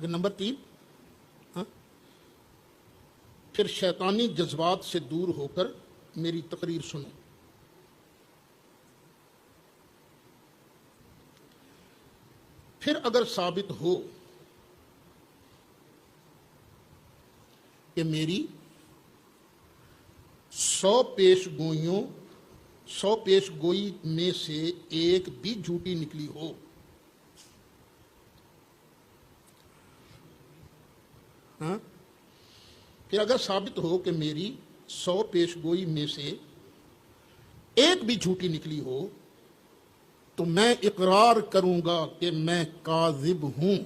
आगे नंबर 3, हाँ, फिर शैतानी जज्बात से दूर होकर मेरी तकरीर सुनो। फिर अगर साबित हो कि मेरी 100 पेशगोई में से एक भी झूठी निकली हो, हाँ, फिर अगर साबित हो कि मेरी 100 पेशगोई में से एक भी झूठी निकली हो, तो मैं इकरार करूंगा कि मैं काजिब हूं।